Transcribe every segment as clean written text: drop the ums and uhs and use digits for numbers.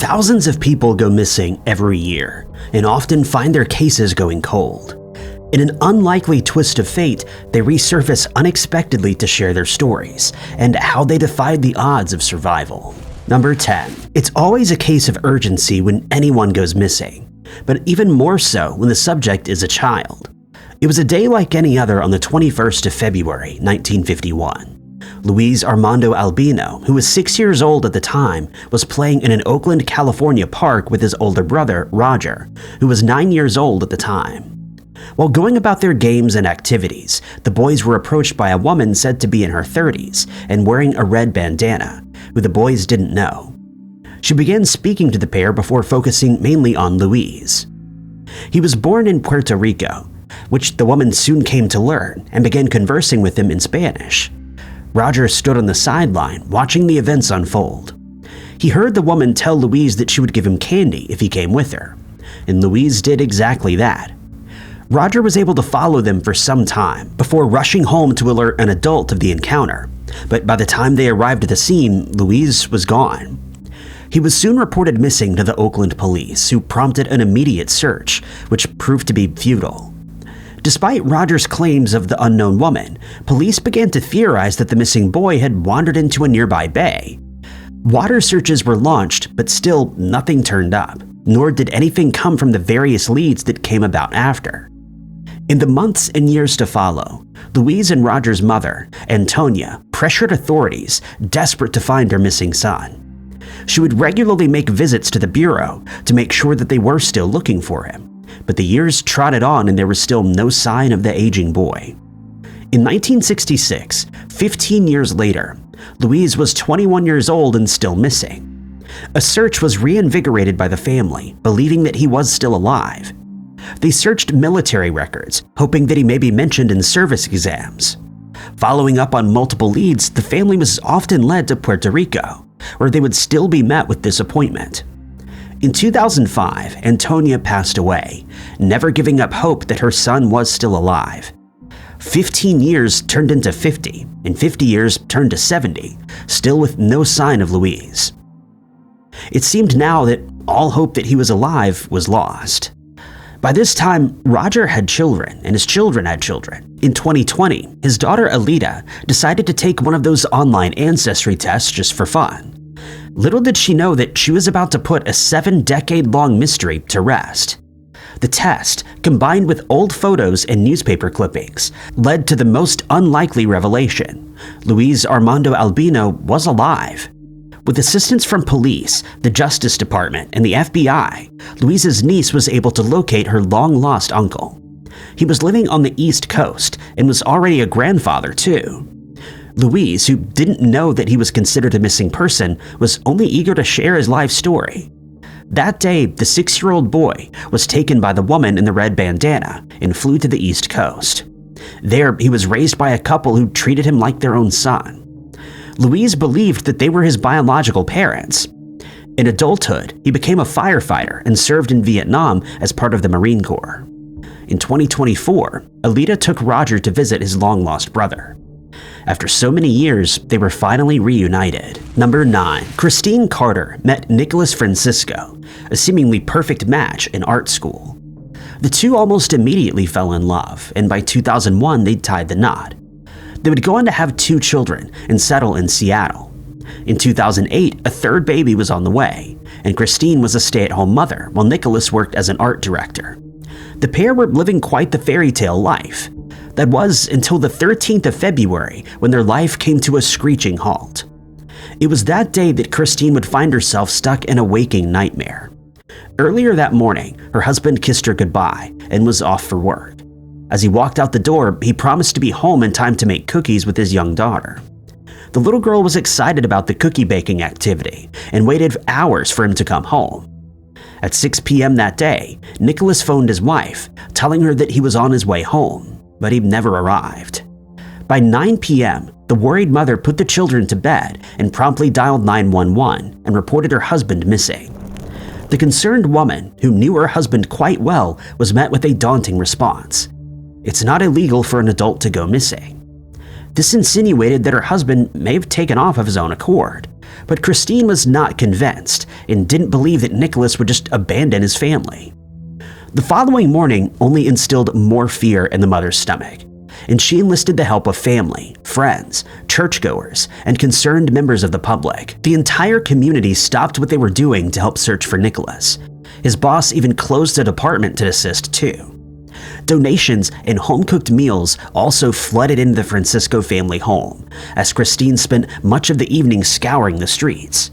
Thousands of people go missing every year and often find their cases going cold. In an unlikely twist of fate, they resurface unexpectedly to share their stories and how they defied the odds of survival. Number 10. It's always a case of urgency when anyone goes missing, but even more so when the subject is a child. It was a day like any other on the 21st of February, 1951. Luis Armando Albino, who was 6 years old at the time, was playing in an Oakland, California park with his older brother, Roger, who was 9 years old at the time. While going about their games and activities, the boys were approached by a woman said to be in her 30s and wearing a red bandana, who the boys didn't know. She began speaking to the pair before focusing mainly on Luis. He was born in Puerto Rico, which the woman soon came to learn and began conversing with him in Spanish. Roger stood on the sideline watching the events unfold. He heard the woman tell Luis that she would give him candy if he came with her, and Luis did exactly that. Roger was able to follow them for some time before rushing home to alert an adult of the encounter, but by the time they arrived at the scene, Luis was gone. He was soon reported missing to the Oakland police, who prompted an immediate search, which proved to be futile. Despite Roger's claims of the unknown woman, police began to theorize that the missing boy had wandered into a nearby bay. Water searches were launched, but still nothing turned up, nor did anything come from the various leads that came about after. In the months and years to follow, Luis and Roger's mother, Antonia, pressured authorities, desperate to find her missing son. She would regularly make visits to the bureau to make sure that they were still looking for him. But the years trotted on and there was still no sign of the aging boy. In 1966, 15 years later, Luis was 21 years old and still missing. A search was reinvigorated by the family, believing that he was still alive. They searched military records, hoping that he may be mentioned in service exams. Following up on multiple leads, the family was often led to Puerto Rico, where they would still be met with disappointment. In 2005, Antonia passed away, never giving up hope that her son was still alive. 15 years turned into 50, and 50 years turned to 70, still with no sign of Luis. It seemed now that all hope that he was alive was lost. By this time, Roger had children, and his children had children. In 2020, his daughter Alita decided to take one of those online ancestry tests just for fun. Little did she know that she was about to put a 7-decade-long mystery to rest. The test, combined with old photos and newspaper clippings, led to the most unlikely revelation. Luis Armando Albino was alive. With assistance from police, the Justice Department, and the FBI, Luis's niece was able to locate her long-lost uncle. He was living on the East Coast and was already a grandfather, too. Luis, who didn't know that he was considered a missing person, was only eager to share his life story. That day, the 6-year-old boy was taken by the woman in the red bandana and flew to the East Coast. There, he was raised by a couple who treated him like their own son. Luis believed that they were his biological parents. In adulthood, he became a firefighter and served in Vietnam as part of the Marine Corps. In 2024, Alita took Roger to visit his long-lost brother. After so many years, they were finally reunited. Number 9. Christine Carter met Nicholas Francisco, a seemingly perfect match in art school. The two almost immediately fell in love, and by 2001 they tied the knot. They would go on to have 2 children and settle in Seattle. In 2008, a third baby was on the way, and Christine was a stay-at-home mother while Nicholas worked as an art director. The pair were living quite the fairy tale life. That was until the 13th of February when their life came to a screeching halt. It was that day that Christine would find herself stuck in a waking nightmare. Earlier that morning, her husband kissed her goodbye and was off for work. As he walked out the door, he promised to be home in time to make cookies with his young daughter. The little girl was excited about the cookie baking activity and waited hours for him to come home. At 6 p.m. that day, Nicholas phoned his wife, telling her that he was on his way home, but he never arrived. By 9 p.m., the worried mother put the children to bed and promptly dialed 911 and reported her husband missing. The concerned woman, who knew her husband quite well, was met with a daunting response. It's not illegal for an adult to go missing. This insinuated that her husband may have taken off of his own accord, but Christine was not convinced and didn't believe that Nicholas would just abandon his family. The following morning only instilled more fear in the mother's stomach, and she enlisted the help of family, friends, churchgoers, and concerned members of the public. The entire community stopped what they were doing to help search for Nicholas. His boss even closed a department to assist too. Donations and home-cooked meals also flooded into the Francisco family home, as Christine spent much of the evening scouring the streets.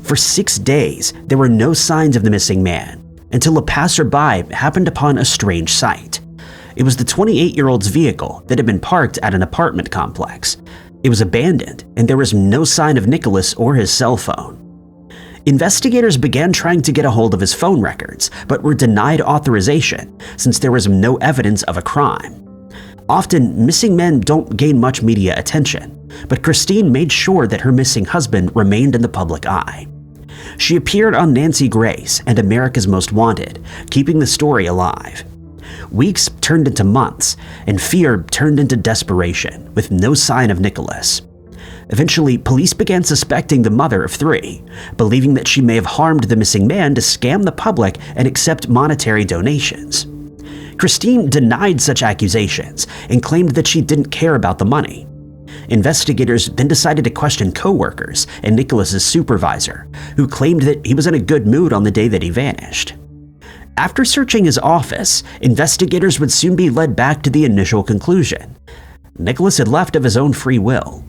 For 6 days, there were no signs of the missing man, until a passerby happened upon a strange sight. It was the 28-year-old's vehicle that had been parked at an apartment complex. It was abandoned, and there was no sign of Nicholas or his cell phone. Investigators began trying to get a hold of his phone records, but were denied authorization since there was no evidence of a crime. Often, missing men don't gain much media attention, but Christine made sure that her missing husband remained in the public eye. She appeared on Nancy Grace and America's Most Wanted, keeping the story alive. Weeks turned into months, and fear turned into desperation, with no sign of Nicholas. Eventually, police began suspecting the mother of 3, believing that she may have harmed the missing man to scam the public and accept monetary donations. Christine denied such accusations and claimed that she didn't care about the money. Investigators then decided to question co-workers and Nicholas's supervisor, who claimed that he was in a good mood on the day that he vanished. After searching his office, investigators would soon be led back to the initial conclusion. Nicholas had left of his own free will.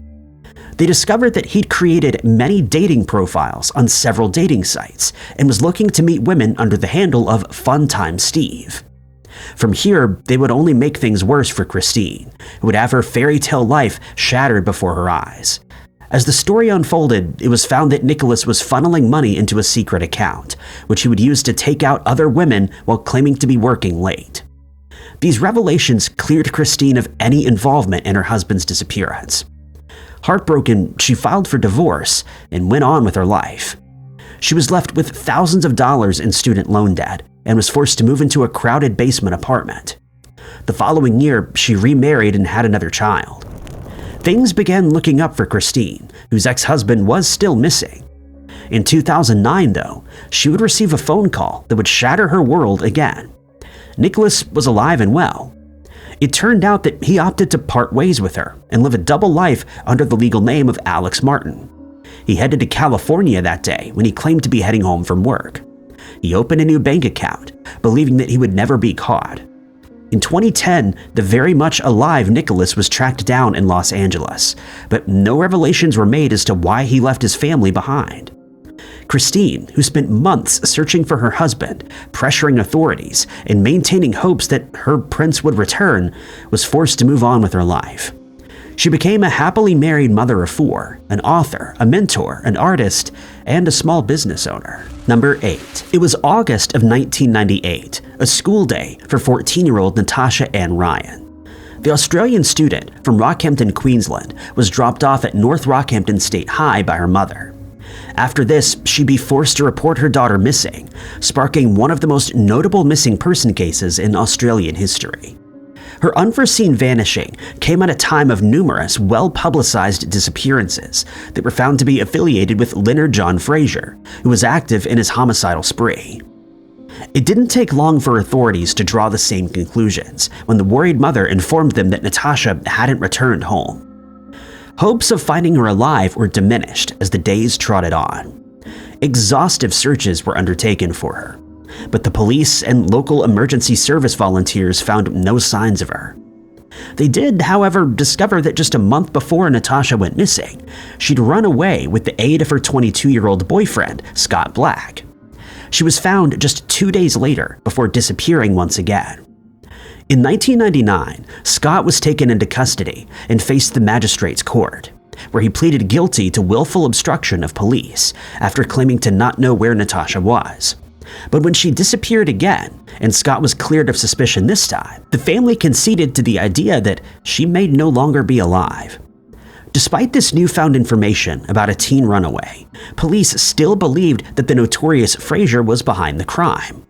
They discovered that he'd created many dating profiles on several dating sites and was looking to meet women under the handle of Funtime Steve. From here, they would only make things worse for Christine, who would have her fairy tale life shattered before her eyes. As the story unfolded, it was found that Nicholas was funneling money into a secret account, which he would use to take out other women while claiming to be working late. These revelations cleared Christine of any involvement in her husband's disappearance. Heartbroken, she filed for divorce and went on with her life. She was left with thousands of dollars in student loan debt and was forced to move into a crowded basement apartment. The following year, she remarried and had another child. Things began looking up for Christine, whose ex-husband was still missing. In 2009, though, she would receive a phone call that would shatter her world again. Nicholas was alive and well. It turned out that he opted to part ways with her and live a double life under the legal name of Alex Martin. He headed to California that day when he claimed to be heading home from work. He opened a new bank account, believing that he would never be caught. In 2010, the very much alive Nicholas was tracked down in Los Angeles, but no revelations were made as to why he left his family behind. Christine, who spent months searching for her husband, pressuring authorities, and maintaining hopes that her prince would return, was forced to move on with her life. She became a happily married mother of 4, an author, a mentor, an artist, and a small business owner. Number 8. It was August of 1998, a school day for 14-year-old Natasha Ann Ryan. The Australian student from Rockhampton, Queensland, was dropped off at North Rockhampton State High by her mother. After this, she'd be forced to report her daughter missing, sparking one of the most notable missing person cases in Australian history. Her unforeseen vanishing came at a time of numerous well-publicized disappearances that were found to be affiliated with Leonard John Fraser, who was active in his homicidal spree. It didn't take long for authorities to draw the same conclusions when the worried mother informed them that Natasha hadn't returned home. Hopes of finding her alive were diminished as the days trotted on. Exhaustive searches were undertaken for her, but the police and local emergency service volunteers found no signs of her. They did, however, discover that just a month before Natasha went missing, she'd run away with the aid of her 22-year-old boyfriend, Scott Black. She was found just 2 days later before disappearing once again. In 1999, Scott was taken into custody and faced the magistrate's court, where he pleaded guilty to willful obstruction of police after claiming to not know where Natasha was. But when she disappeared again, and Scott was cleared of suspicion this time, the family conceded to the idea that she may no longer be alive. Despite this newfound information about a teen runaway, police still believed that the notorious Fraser was behind the crime.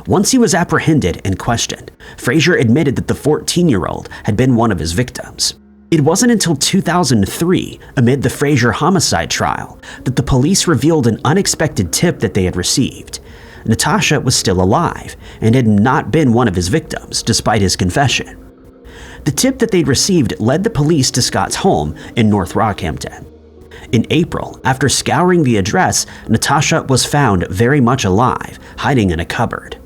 Once he was apprehended and questioned, Fraser admitted that the 14-year-old had been one of his victims. It wasn't until 2003, amid the Frazier homicide trial, that the police revealed an unexpected tip that they had received. Natasha was still alive and had not been one of his victims, despite his confession. The tip that they'd received led the police to Scott's home in North Rockhampton. In April, after scouring the address, Natasha was found very much alive, hiding in a cupboard.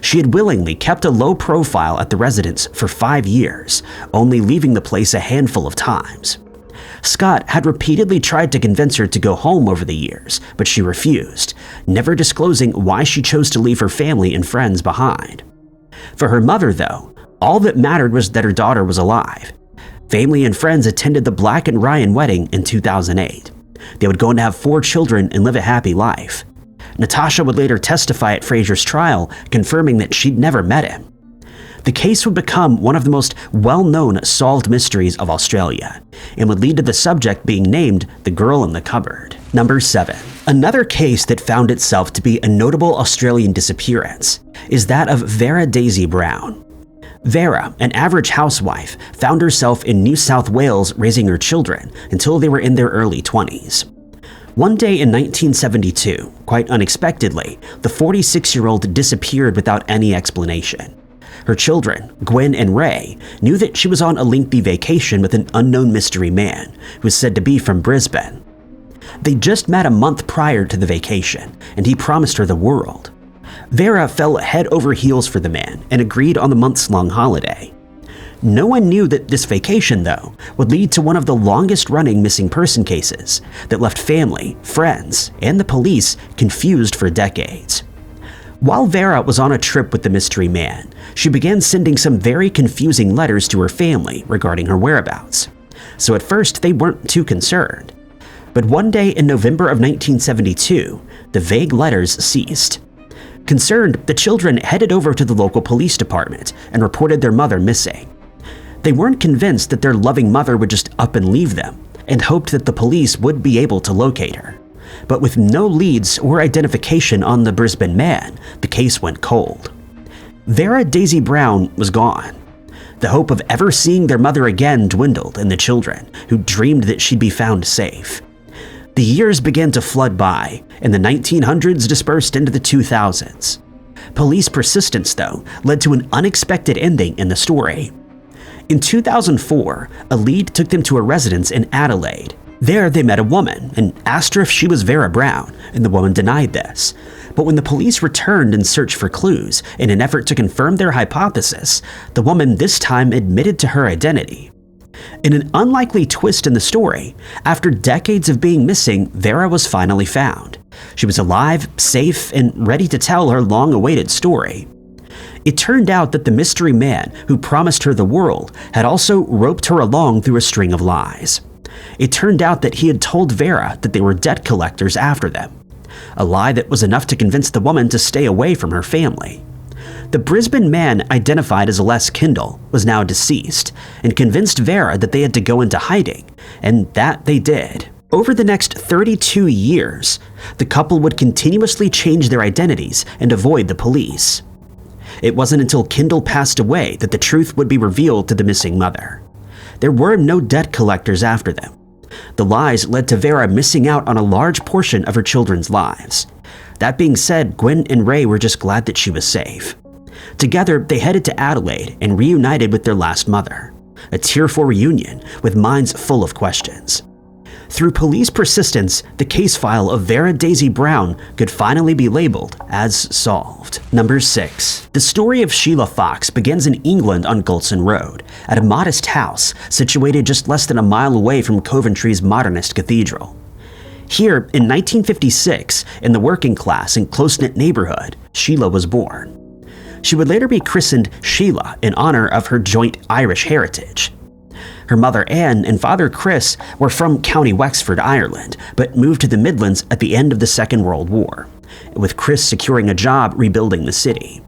She had willingly kept a low profile at the residence for 5 years, only leaving the place a handful of times. Scott had repeatedly tried to convince her to go home over the years, but she refused, never disclosing why she chose to leave her family and friends behind. For her mother, though, all that mattered was that her daughter was alive. Family and friends attended the Black and Ryan wedding in 2008. They would go on to have 4 children and live a happy life. Natasha would later testify at Frazier's trial, confirming that she'd never met him. The case would become one of the most well-known solved mysteries of Australia, and would lead to the subject being named the Girl in the Cupboard. Number 7. Another case that found itself to be a notable Australian disappearance is that of Vera Daisy Brown. Vera, an average housewife, found herself in New South Wales raising her children until they were in their early 20s. One day in 1972, quite unexpectedly, the 46-year-old disappeared without any explanation. Her children, Gwen and Ray, knew that she was on a lengthy vacation with an unknown mystery man who was said to be from Brisbane. They just met a month prior to the vacation, and he promised her the world. Vera fell head over heels for the man and agreed on the months-long holiday. No one knew that this vacation, though, would lead to one of the longest-running missing person cases that left family, friends, and the police confused for decades. While Vera was on a trip with the mystery man, she began sending some very confusing letters to her family regarding her whereabouts. So at first, they weren't too concerned. But one day in November of 1972, the vague letters ceased. Concerned, the children headed over to the local police department and reported their mother missing. They weren't convinced that their loving mother would just up and leave them, and hoped that the police would be able to locate her. But with no leads or identification on the Brisbane man, the case went cold. Vera Daisy Brown was gone. The hope of ever seeing their mother again dwindled in the children, who dreamed that she'd be found safe. The years began to flood by, and the 1900s dispersed into the 2000s. Police persistence, though, led to an unexpected ending in the story. In 2004, a lead took them to a residence in Adelaide. There, they met a woman and asked her if she was Vera Brown, and the woman denied this. But when the police returned in search for clues in an effort to confirm their hypothesis, the woman this time admitted to her identity. In an unlikely twist in the story, after decades of being missing, Vera was finally found. She was alive, safe, and ready to tell her long-awaited story. It turned out that the mystery man who promised her the world had also roped her along through a string of lies. It turned out that he had told Vera that they were debt collectors after them, a lie that was enough to convince the woman to stay away from her family. The Brisbane man, identified as Les Kindle, was now deceased, and convinced Vera that they had to go into hiding, and that they did. Over the next 32 years, the couple would continuously change their identities and avoid the police. It wasn't until Kindle passed away that the truth would be revealed to the missing mother. There were no debt collectors after them. The lies led to Vera missing out on a large portion of her children's lives. That being said, Gwen and Ray were just glad that she was safe. Together, they headed to Adelaide and reunited with their last mother, a tearful reunion with minds full of questions. Through police persistence, the case file of Vera Daisy Brown could finally be labeled as solved. Number 6. The story of Sheila Fox begins in England on Gulson Road, at a modest house situated just less than a mile away from Coventry's modernist cathedral. Here, in 1956, in the working class and close-knit neighborhood, Sheila was born. She would later be christened Sheila in honor of her joint Irish heritage. Her mother Anne and father Chris were from County Wexford, Ireland, but moved to the Midlands at the end of the Second World War, with Chris securing a job rebuilding the city.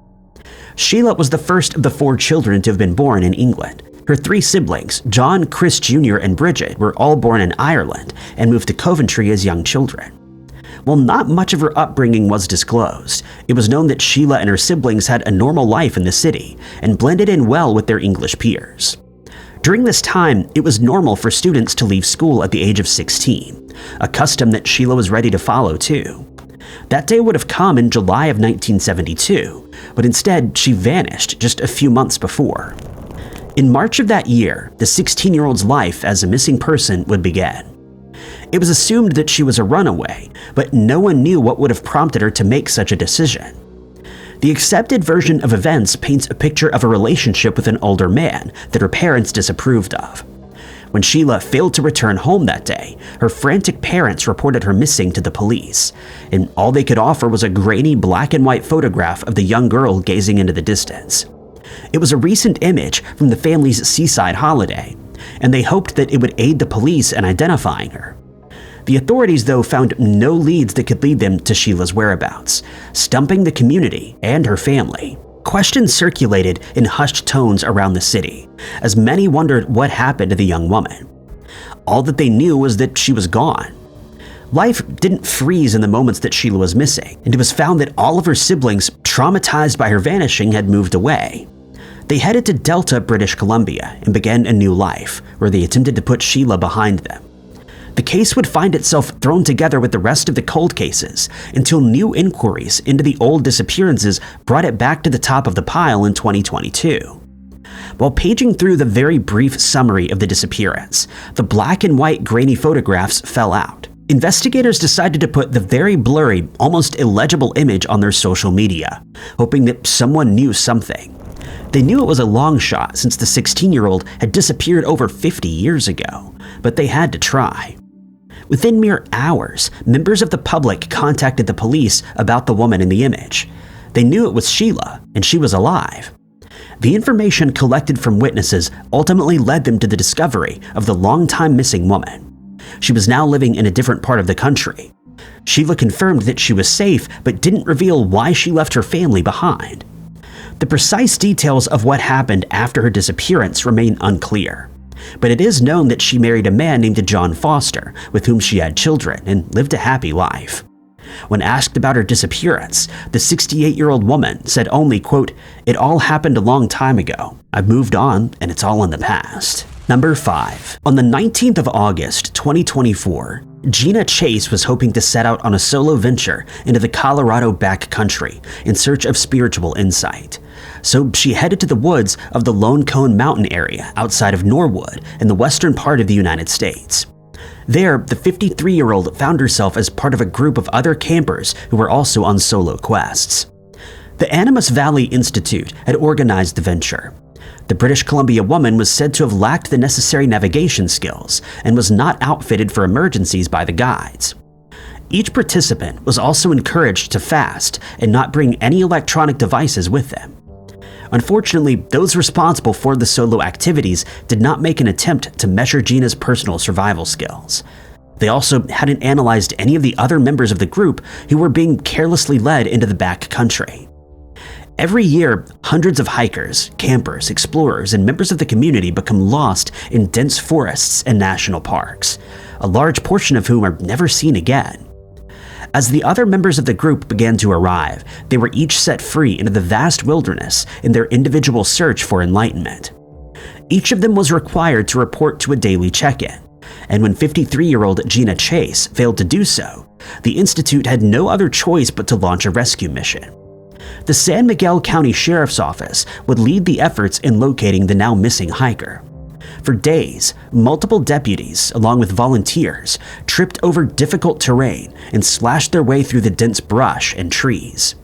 Sheila was the first of the 4 children to have been born in England. Her 3 siblings, John, Chris Jr., and Bridget, were all born in Ireland and moved to Coventry as young children. While not much of her upbringing was disclosed, it was known that Sheila and her siblings had a normal life in the city and blended in well with their English peers. During this time, it was normal for students to leave school at the age of 16, a custom that Sheila was ready to follow too. That day would have come in July of 1972, but instead she vanished just a few months before. In March of that year, the 16-year-old's life as a missing person would begin. It was assumed that she was a runaway, but no one knew what would have prompted her to make such a decision. The accepted version of events paints a picture of a relationship with an older man that her parents disapproved of. When Sheila failed to return home that day, her frantic parents reported her missing to the police, and all they could offer was a grainy black and white photograph of the young girl gazing into the distance. It was a recent image from the family's seaside holiday, and they hoped that it would aid the police in identifying her. The authorities, though, found no leads that could lead them to Sheila's whereabouts, stumping the community and her family. Questions circulated in hushed tones around the city, as many wondered what happened to the young woman. All that they knew was that she was gone. Life didn't freeze in the moments that Sheila was missing, and it was found that all of her siblings, traumatized by her vanishing, had moved away. They headed to Delta, British Columbia, and began a new life, where they attempted to put Sheila behind them. The case would find itself thrown together with the rest of the cold cases until new inquiries into the old disappearances brought it back to the top of the pile in 2022. While paging through the very brief summary of the disappearance, the black and white grainy photographs fell out. Investigators decided to put the very blurry, almost illegible image on their social media, hoping that someone knew something. They knew it was a long shot since the 16-year-old had disappeared over 50 years ago, but they had to try. Within mere hours, members of the public contacted the police about the woman in the image. They knew it was Sheila, and she was alive. The information collected from witnesses ultimately led them to the discovery of the long-time missing woman. She was now living in a different part of the country. Sheila confirmed that she was safe, but didn't reveal why she left her family behind. The precise details of what happened after her disappearance remain unclear. But it is known that she married a man named John Foster, with whom she had children and lived a happy life. When asked about her disappearance, the 68-year-old woman said only, quote, "It all happened a long time ago. I've moved on and it's all in the past." Number 5. On the 19th of August, 2024, Gina Chase was hoping to set out on a solo venture into the Colorado backcountry in search of spiritual insight. So she headed to the woods of the Lone Cone Mountain area outside of Norwood in the western part of the United States. There, the 53-year-old found herself as part of a group of other campers who were also on solo quests. The Animas Valley Institute had organized the venture. The British Columbia woman was said to have lacked the necessary navigation skills and was not outfitted for emergencies by the guides. Each participant was also encouraged to fast and not bring any electronic devices with them. Unfortunately, those responsible for the solo activities did not make an attempt to measure Gina's personal survival skills. They also hadn't analyzed any of the other members of the group who were being carelessly led into the back country. Every year, hundreds of hikers, campers, explorers, and members of the community become lost in dense forests and national parks, a large portion of whom are never seen again. As the other members of the group began to arrive, they were each set free into the vast wilderness in their individual search for enlightenment. Each of them was required to report to a daily check-in, and when 53-year-old Gina Chase failed to do so, the Institute had no other choice but to launch a rescue mission. The San Miguel County Sheriff's Office would lead the efforts in locating the now missing hiker. For days, multiple deputies, along with volunteers, tripped over difficult terrain and slashed their way through the dense brush and trees.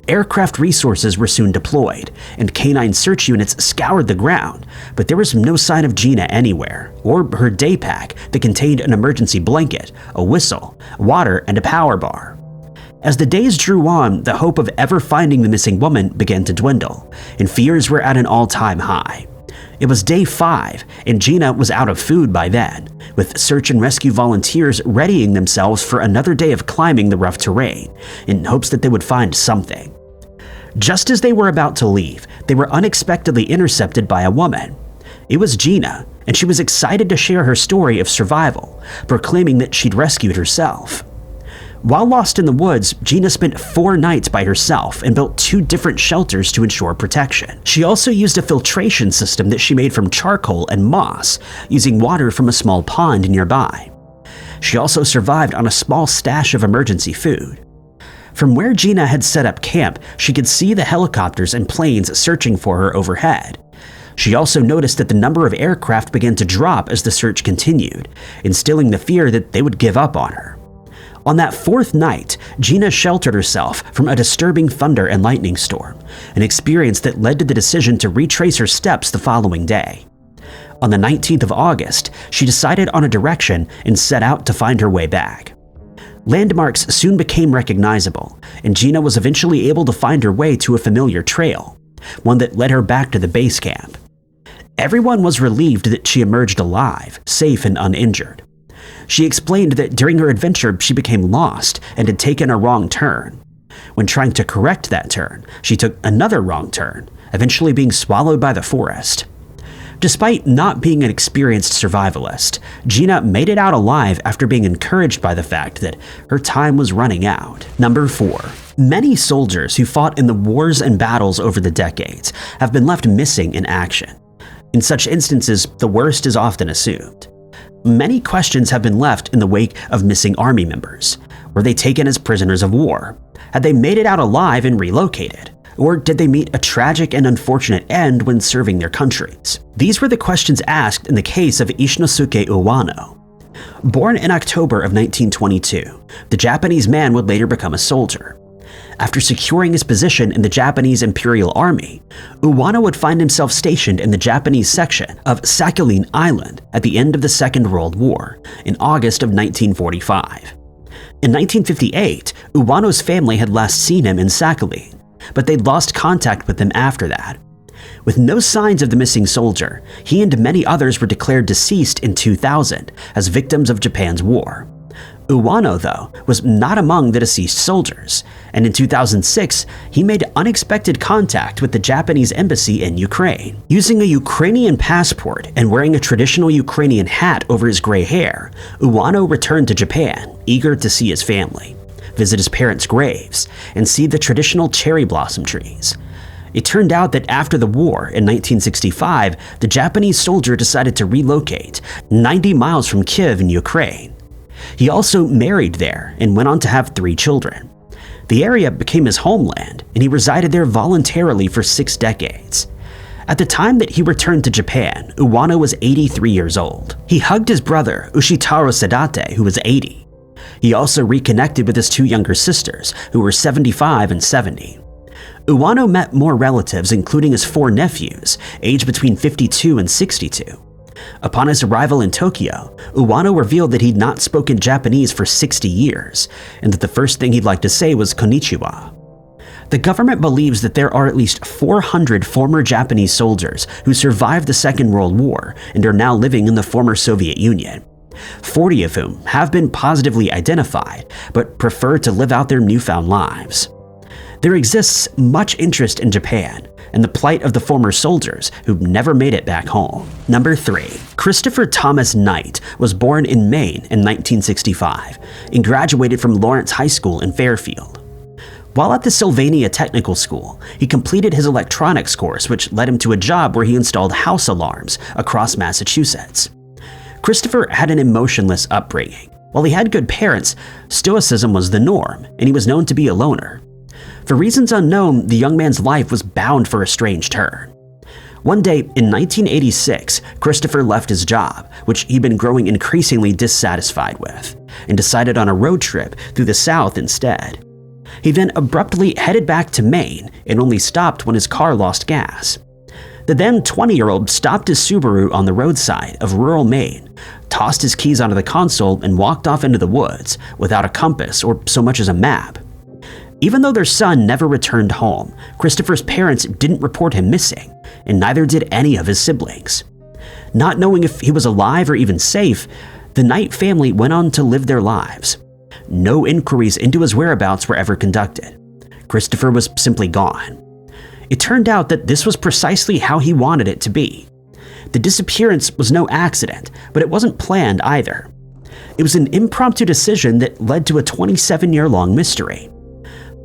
Aircraft resources were soon deployed, and canine search units scoured the ground, but there was no sign of Gina anywhere, or her day pack that contained an emergency blanket, a whistle, water, and a power bar. As the days drew on, the hope of ever finding the missing woman began to dwindle, and fears were at an all-time high. It was day 5, and Gina was out of food by then, with search and rescue volunteers readying themselves for another day of climbing the rough terrain, in hopes that they would find something. Just as they were about to leave, they were unexpectedly intercepted by a woman. It was Gina, and she was excited to share her story of survival, proclaiming that she'd rescued herself. While lost in the woods, Gina spent 4 nights by herself and built 2 different shelters to ensure protection. She also used a filtration system that she made from charcoal and moss, using water from a small pond nearby. She also survived on a small stash of emergency food. From where Gina had set up camp, she could see the helicopters and planes searching for her overhead. She also noticed that the number of aircraft began to drop as the search continued, instilling the fear that they would give up on her. On that 4th night, Gina sheltered herself from a disturbing thunder and lightning storm, an experience that led to the decision to retrace her steps the following day. On the 19th of August, she decided on a direction and set out to find her way back. Landmarks soon became recognizable, and Gina was eventually able to find her way to a familiar trail, one that led her back to the base camp. Everyone was relieved that she emerged alive, safe and uninjured. She explained that during her adventure she became lost and had taken a wrong turn. When trying to correct that turn, she took another wrong turn, eventually being swallowed by the forest. Despite not being an experienced survivalist, Gina made it out alive after being encouraged by the fact that her time was running out. Number 4. Many soldiers who fought in the wars and battles over the decades have been left missing in action. In such instances, the worst is often assumed. Many questions have been left in the wake of missing army members. Were they taken as prisoners of war? Had they made it out alive and relocated? Or did they meet a tragic and unfortunate end when serving their countries? These were the questions asked in the case of Ishinosuke Uwano. Born in October of 1922, the Japanese man would later become a soldier. After securing his position in the Japanese Imperial Army, Uwano would find himself stationed in the Japanese section of Sakhalin Island at the end of the Second World War in August of 1945. In 1958, Uwano's family had last seen him in Sakhalin, but they'd lost contact with him after that. With no signs of the missing soldier, he and many others were declared deceased in 2000 as victims of Japan's war. Uwano, though, was not among the deceased soldiers, and in 2006, he made unexpected contact with the Japanese embassy in Ukraine. Using a Ukrainian passport and wearing a traditional Ukrainian hat over his gray hair, Uwano returned to Japan, eager to see his family, visit his parents' graves, and see the traditional cherry blossom trees. It turned out that after the war in 1965, the Japanese soldier decided to relocate 90 miles from Kyiv in Ukraine. He also married there and went on to have 3 children. The area became his homeland, and he resided there voluntarily for 6 decades. At the time that he returned to Japan, Uwano was 83 years old. He hugged his brother, Ushitaro Sadate, who was 80. He also reconnected with his 2 younger sisters, who were 75 and 70. Uwano met more relatives, including his 4 nephews, aged between 52 and 62. Upon his arrival in Tokyo, Uwano revealed that he'd not spoken Japanese for 60 years, and that the first thing he'd like to say was konnichiwa. The government believes that there are at least 400 former Japanese soldiers who survived the Second World War and are now living in the former Soviet Union, 40 of whom have been positively identified but prefer to live out their newfound lives. There exists much interest in Japan and the plight of the former soldiers who never made it back home. Number 3. Christopher Thomas Knight was born in Maine in 1965 and graduated from Lawrence High School in Fairfield. While at the Sylvania Technical School, he completed his electronics course, which led him to a job where he installed house alarms across Massachusetts. Christopher had an emotionless upbringing. While he had good parents, stoicism was the norm, and he was known to be a loner. For reasons unknown, the young man's life was bound for a strange turn. One day in 1986, Christopher left his job, which he'd been growing increasingly dissatisfied with, and decided on a road trip through the South instead. He then abruptly headed back to Maine and only stopped when his car lost gas. The then 20-year-old stopped his Subaru on the roadside of rural Maine, tossed his keys onto the console, and walked off into the woods without a compass or so much as a map. Even though their son never returned home, Christopher's parents didn't report him missing, and neither did any of his siblings. Not knowing if he was alive or even safe, the Knight family went on to live their lives. No inquiries into his whereabouts were ever conducted. Christopher was simply gone. It turned out that this was precisely how he wanted it to be. The disappearance was no accident, but it wasn't planned either. It was an impromptu decision that led to a 27-year-long mystery.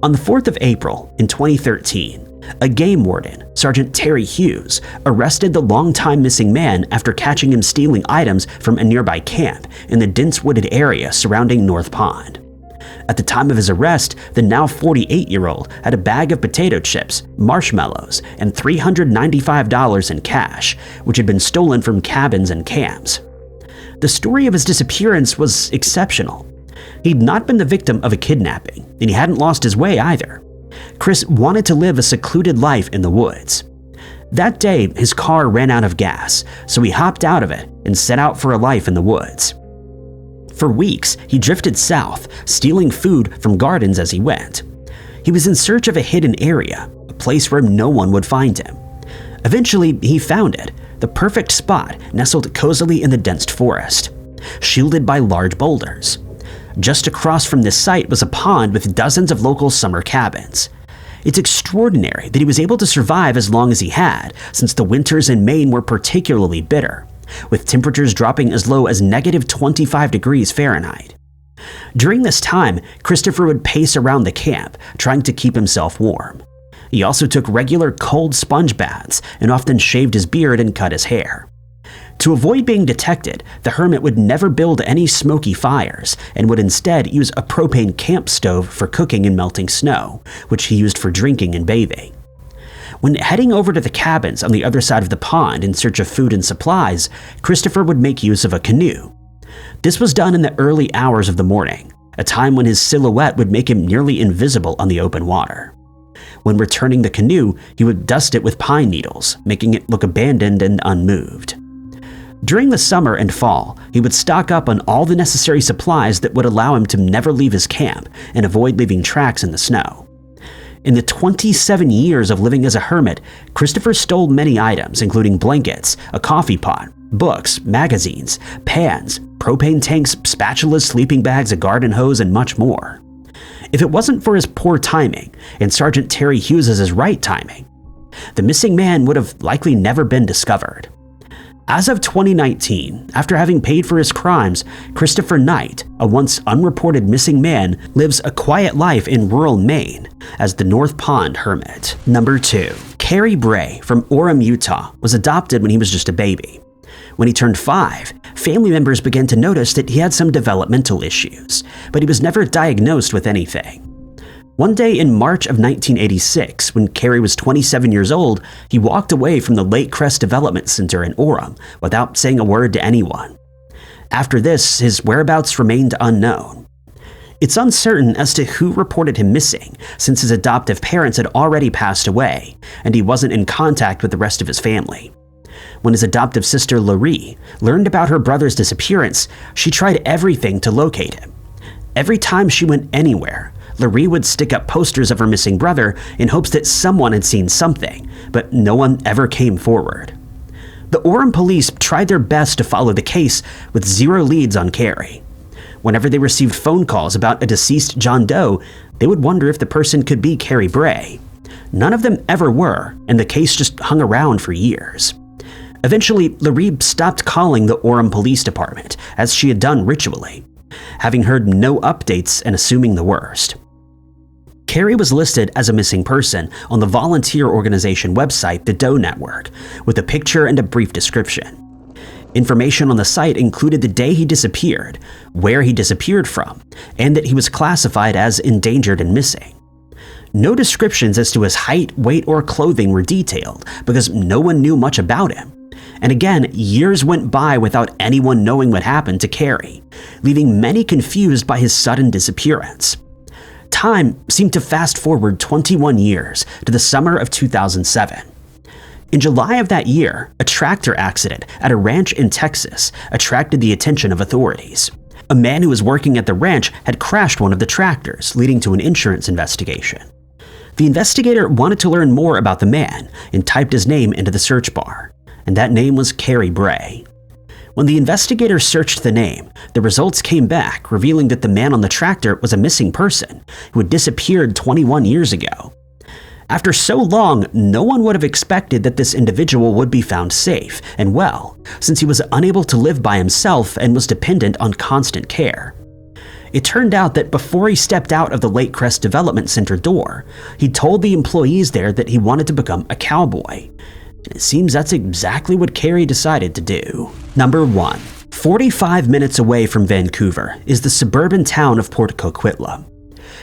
On the 4th of April in 2013, a game warden, Sergeant Terry Hughes, arrested the longtime missing man after catching him stealing items from a nearby camp in the dense wooded area surrounding North Pond. At the time of his arrest, the now 48-year-old had a bag of potato chips, marshmallows, and $395 in cash, which had been stolen from cabins and camps. The story of his disappearance was exceptional. He'd not been the victim of a kidnapping, and he hadn't lost his way either. Chris wanted to live a secluded life in the woods. That day, his car ran out of gas, so he hopped out of it and set out for a life in the woods. For weeks, he drifted south, stealing food from gardens as he went. He was in search of a hidden area, a place where no one would find him. Eventually, he found it, the perfect spot nestled cozily in the dense forest, shielded by large boulders. Just across from this site was a pond with dozens of local summer cabins. It's extraordinary that he was able to survive as long as he had, since the winters in Maine were particularly bitter, with temperatures dropping as low as -25 degrees Fahrenheit. During this time, Christopher would pace around the camp, trying to keep himself warm. He also took regular cold sponge baths and often shaved his beard and cut his hair. To avoid being detected, the hermit would never build any smoky fires and would instead use a propane camp stove for cooking and melting snow, which he used for drinking and bathing. When heading over to the cabins on the other side of the pond in search of food and supplies, Christopher would make use of a canoe. This was done in the early hours of the morning, a time when his silhouette would make him nearly invisible on the open water. When returning the canoe, he would dust it with pine needles, making it look abandoned and unmoved. During the summer and fall, he would stock up on all the necessary supplies that would allow him to never leave his camp and avoid leaving tracks in the snow. In the 27 years of living as a hermit, Christopher stole many items, including blankets, a coffee pot, books, magazines, pans, propane tanks, spatulas, sleeping bags, a garden hose, and much more. If it wasn't for his poor timing and Sergeant Terry Hughes' right timing, the missing man would have likely never been discovered. As of 2019, after having paid for his crimes, Christopher Knight, a once unreported missing man, lives a quiet life in rural Maine as the North Pond Hermit. Number 2. Carrie Bray from Orem, Utah, was adopted when he was just a baby. When he turned 5, family members began to notice that he had some developmental issues, but he was never diagnosed with anything. One day in March of 1986, when Carrie was 27 years old, he walked away from the Lake Crest Development Center in Orem without saying a word to anyone. After this, his whereabouts remained unknown. It's uncertain as to who reported him missing, since his adoptive parents had already passed away, and he wasn't in contact with the rest of his family. When his adoptive sister Laurie learned about her brother's disappearance, she tried everything to locate him. Every time she went anywhere, Laurie would stick up posters of her missing brother in hopes that someone had seen something, but no one ever came forward. The Orem police tried their best to follow the case with zero leads on Carrie. Whenever they received phone calls about a deceased John Doe, they would wonder if the person could be Carrie Bray. None of them ever were, and the case just hung around for years. Eventually, Laurie stopped calling the Orem Police Department, as she had done ritually, having heard no updates and assuming the worst. Carrie was listed as a missing person on the volunteer organization website, the Doe Network, with a picture and a brief description. Information on the site included the day he disappeared, where he disappeared from, and that he was classified as endangered and missing. No descriptions as to his height, weight, or clothing were detailed because no one knew much about him. And again, years went by without anyone knowing what happened to Carrie, leaving many confused by his sudden disappearance. Time seemed to fast forward 21 years to the summer of 2007. In July of that year, a tractor accident at a ranch in Texas attracted the attention of authorities. A man who was working at the ranch had crashed one of the tractors, leading to an insurance investigation. The investigator wanted to learn more about the man and typed his name into the search bar, and that name was Carrie Bray. When the investigator searched the name, the results came back, revealing that the man on the tractor was a missing person who had disappeared 21 years ago. After so long, no one would have expected that this individual would be found safe and well, since he was unable to live by himself and was dependent on constant care. It turned out that before he stepped out of the Lake Crest Development Center door, he told the employees there that he wanted to become a cowboy. And it seems that's exactly what Carey decided to do. Number 1. 45 minutes away from Vancouver is the suburban town of Port Coquitlam.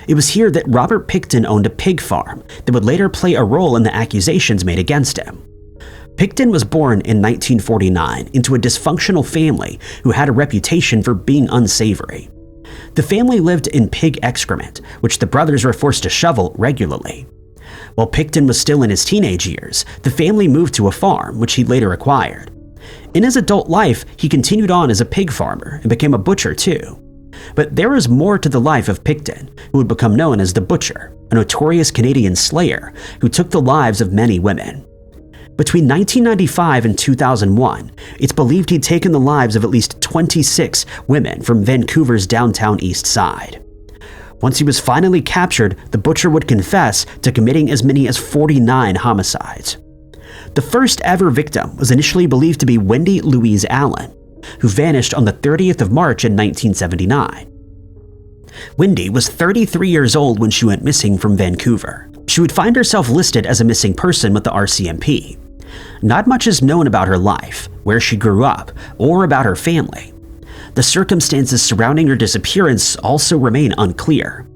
It was here that Robert Pickton owned a pig farm that would later play a role in the accusations made against him. Pickton was born in 1949 into a dysfunctional family who had a reputation for being unsavory. The family lived in pig excrement, which the brothers were forced to shovel regularly. While Pickton was still in his teenage years, the family moved to a farm, which he later acquired. In his adult life, he continued on as a pig farmer and became a butcher too. But there was more to the life of Pickton, who would become known as the Butcher, a notorious Canadian slayer who took the lives of many women. Between 1995 and 2001, it's believed he'd taken the lives of at least 26 women from Vancouver's downtown east side. Once he was finally captured, the Butcher would confess to committing as many as 49 homicides. The first ever victim was initially believed to be Wendy Louise Allen, who vanished on the 30th of March in 1979. Wendy was 33 years old when she went missing from Vancouver. She would find herself listed as a missing person with the RCMP. Not much is known about her life, where she grew up, or about her family. The circumstances surrounding her disappearance also remain unclear.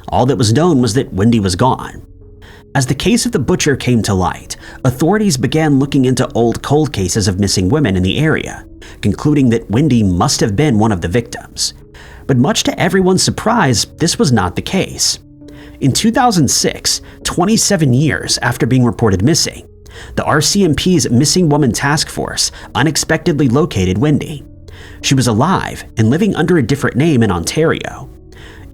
All that was known was that Wendy was gone. As the case of the Butcher came to light, authorities began looking into old cold cases of missing women in the area, concluding that Wendy must have been one of the victims. But much to everyone's surprise, this was not the case. In 2006, 27 years after being reported missing, the RCMP's Missing Woman Task Force unexpectedly located Wendy. She was alive and living under a different name in Ontario.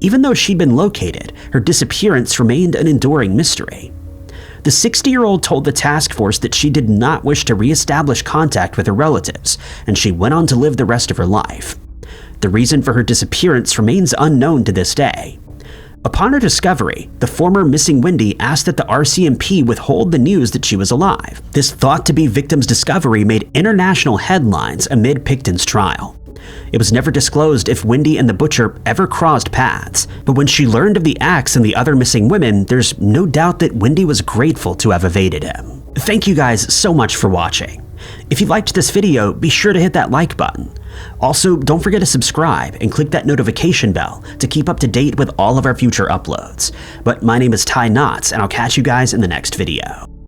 Even though she'd been located, her disappearance remained an enduring mystery. The 60-year-old told the task force that she did not wish to re-establish contact with her relatives, and she went on to live the rest of her life. The reason for her disappearance remains unknown to this day. Upon her discovery, the former missing Wendy asked that the RCMP withhold the news that she was alive. This thought-to-be victim's discovery made international headlines amid Pickton's trial. It was never disclosed if Wendy and the Butcher ever crossed paths, but when she learned of the axe and the other missing women, there's no doubt that Wendy was grateful to have evaded him. Thank you guys so much for watching. If you liked this video, be sure to hit that like button. Also, don't forget to subscribe and click that notification bell to keep up to date with all of our future uploads. But my name is Ty Knotts, and I'll catch you guys in the next video.